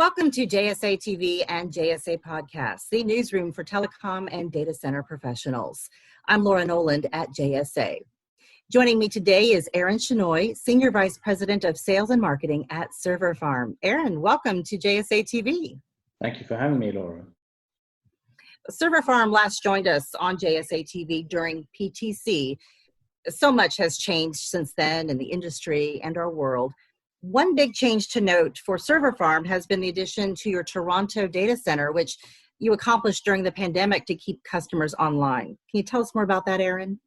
Welcome to JSA TV and JSA Podcasts, the newsroom for telecom and data center professionals. I'm Laura Noland at JSA. Joining me today is Arun Shenoy, Senior Vice President of Sales and Marketing at ServerFarm. Arun, welcome to JSA TV. Thank you for having me, Laura. ServerFarm last joined us on JSA TV during PTC. So much has changed since then in the industry and our world. One big change to note for ServerFarm has been the addition to your Toronto data center, which you accomplished during the pandemic to keep customers online. Can you tell us more about that, Arun?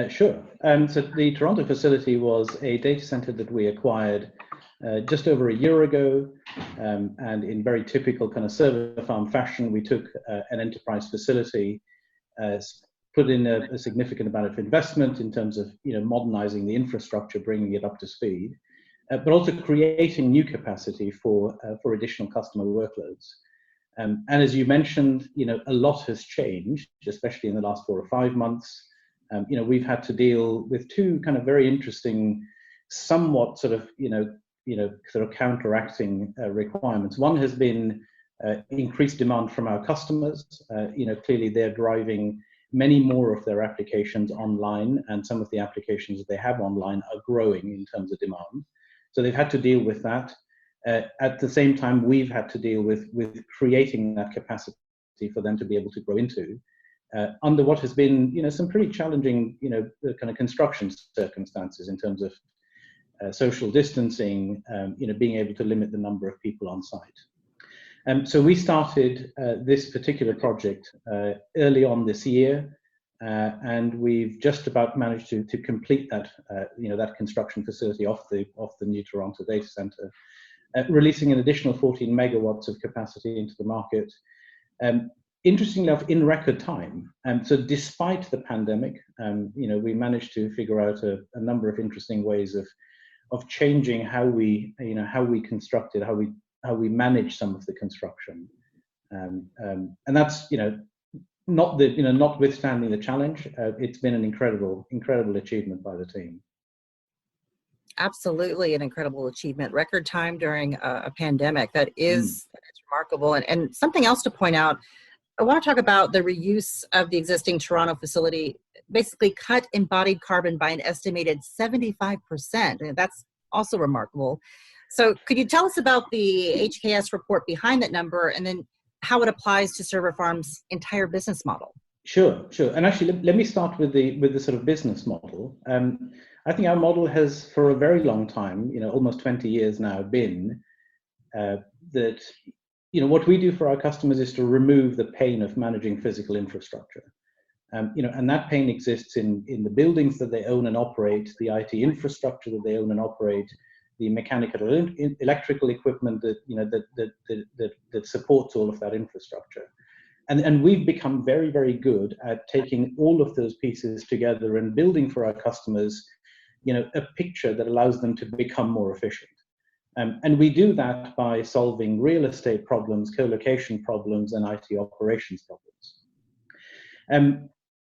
Sure. So the Toronto facility was a data center that we acquired just over a year ago. And in very typical kind of ServerFarm fashion, we took an enterprise facility, put in a significant amount of investment in terms of modernizing the infrastructure, bringing it up to speed. But also creating new capacity for additional customer workloads. And as you mentioned, a lot has changed, especially in the last 4 or 5 months. We've had to deal with two kind of very interesting, somewhat sort of counteracting requirements. One has been increased demand from our customers. Clearly they're driving many more of their applications online, and some of the applications that they have online are growing in terms of demand. So they've had to deal with that. At the same time, we've had to deal with creating that capacity for them to be able to grow into, under what has been, some pretty challenging, kind of construction circumstances in terms of social distancing, being able to limit the number of people on site. So we started this particular project early on this year. And we've just about managed to complete that, that construction facility off the new Toronto data center, releasing an additional 14 megawatts of capacity into the market. Interestingly enough, in record time. So despite the pandemic, we managed to figure out a number of interesting ways of changing how we constructed, how we manage some of the construction, and that's notwithstanding the challenge, it's been an incredible achievement by the team. Absolutely an incredible achievement. Record time during a pandemic. That is remarkable. And something else to point out, I want to talk about the reuse of the existing Toronto facility, basically cut embodied carbon by an estimated 75%. And that's also remarkable. So could you tell us about the HKS report behind that number, and then how it applies to ServerFarm's entire business model? Sure. And actually, let me start with the sort of business model. I think our model has, for a very long time, almost 20 years now, been that what we do for our customers is to remove the pain of managing physical infrastructure. And that pain exists in the buildings that they own and operate, the IT infrastructure that they own and operate, the mechanical and electrical equipment that supports all of that infrastructure. And we've become very, very good at taking all of those pieces together and building for our customers, a picture that allows them to become more efficient. And we do that by solving real estate problems, co-location problems, and IT operations problems.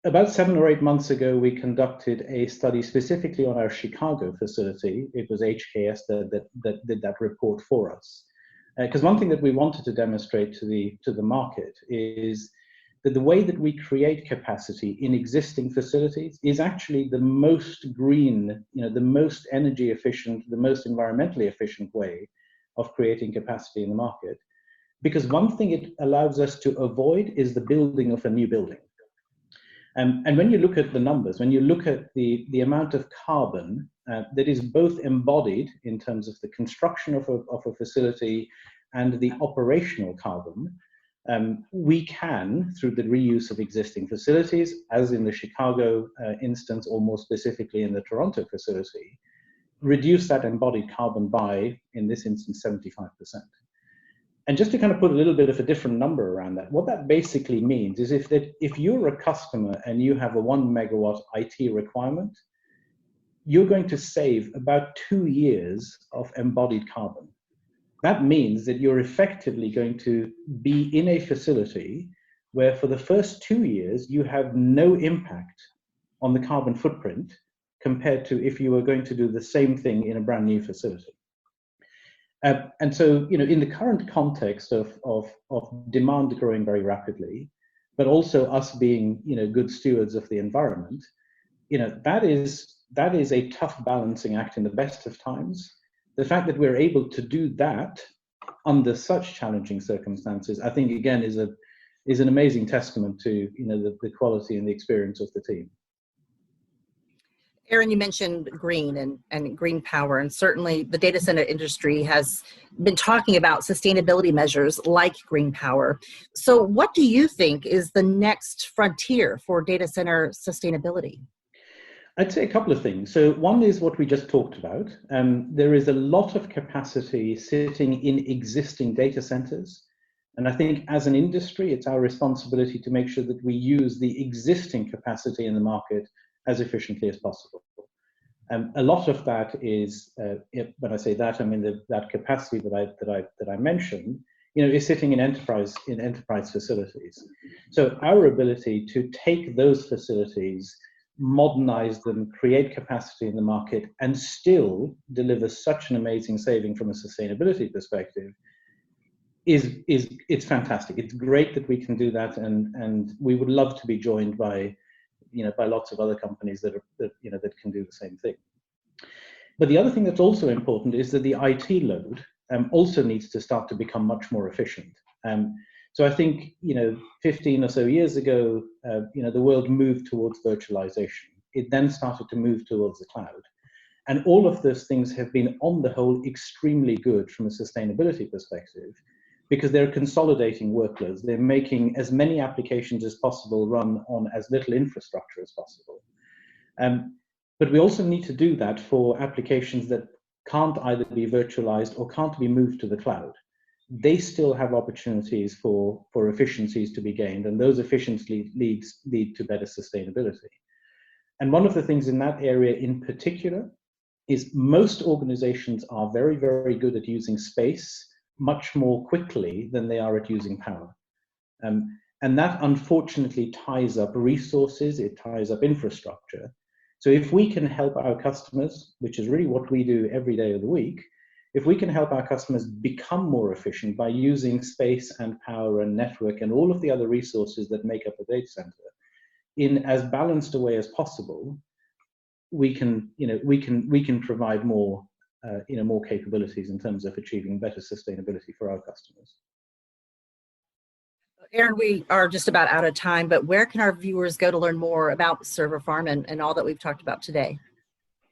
About 7 or 8 months ago, we conducted a study specifically on our Chicago facility. It was HKS that did that report for us. Because one thing that we wanted to demonstrate to the market is that the way that we create capacity in existing facilities is actually the most green, the most energy efficient, the most environmentally efficient way of creating capacity in the market. Because one thing it allows us to avoid is the building of a new building. And when you look at the numbers, when you look at the amount of carbon that is both embodied in terms of the construction of a facility and the operational carbon, we can, through the reuse of existing facilities, as in the Chicago instance, or more specifically in the Toronto facility, reduce that embodied carbon by, in this instance, 75%. And just to kind of put a little bit of a different number around that, what that basically means is if you're a customer and you have a 1 megawatt IT requirement, you're going to save about 2 years of embodied carbon. That means that you're effectively going to be in a facility where for the first 2 years, you have no impact on the carbon footprint compared to if you were going to do the same thing in a brand new facility. And so, in the current context of demand growing very rapidly, but also us being, good stewards of the environment, that is a tough balancing act in the best of times. The fact that we're able to do that under such challenging circumstances, I think, again, is an amazing testament to, the quality and the experience of the team. Arun, you mentioned green and green power, and certainly the data center industry has been talking about sustainability measures like green power. So what do you think is the next frontier for data center sustainability? I'd say a couple of things. So one is what we just talked about. There is a lot of capacity sitting in existing data centers. And I think as an industry, it's our responsibility to make sure that we use the existing capacity in the market as efficiently as possible. A lot of that is, when I say that, I mean that capacity that I mentioned, is sitting in enterprise facilities. So our ability to take those facilities, modernize them, create capacity in the market, and still deliver such an amazing saving from a sustainability perspective it's fantastic. It's great that we can do that, and we would love to be joined by lots of other companies that can do the same thing. But the other thing that's also important is that the IT load also needs to start to become much more efficient. So I think 15 or so years ago, the world moved towards virtualization. It then started to move towards the cloud, and all of those things have been, on the whole, extremely good from a sustainability perspective, because they're consolidating workloads. They're making as many applications as possible run on as little infrastructure as possible. But we also need to do that for applications that can't either be virtualized or can't be moved to the cloud. They still have opportunities for efficiencies to be gained, and those efficiencies lead to better sustainability. And one of the things in that area in particular is most organizations are very, very good at using space much more quickly than they are at using power. And that unfortunately ties up resources, it ties up infrastructure. So if we can help our customers, which is really what we do every day of the week, if we can help our customers become more efficient by using space and power and network and all of the other resources that make up a data center in as balanced a way as possible, we can provide more more capabilities in terms of achieving better sustainability for our customers. Arun, we are just about out of time, but where can our viewers go to learn more about ServerFarm and all that we've talked about today?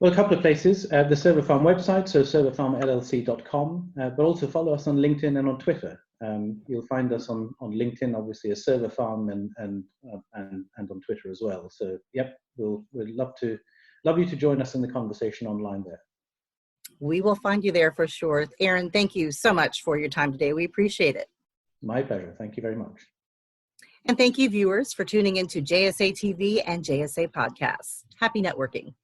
Well, a couple of places. The ServerFarm website, so serverfarmllc.com, but also follow us on LinkedIn and on Twitter. You'll find us on LinkedIn, obviously, as ServerFarm, and on Twitter as well. So, yep, we'd love you to join us in the conversation online there. We will find you there for sure. Arun, thank you so much for your time today. We appreciate it. My pleasure. Thank you very much. And thank you, viewers, for tuning into JSA TV and JSA Podcasts. Happy networking.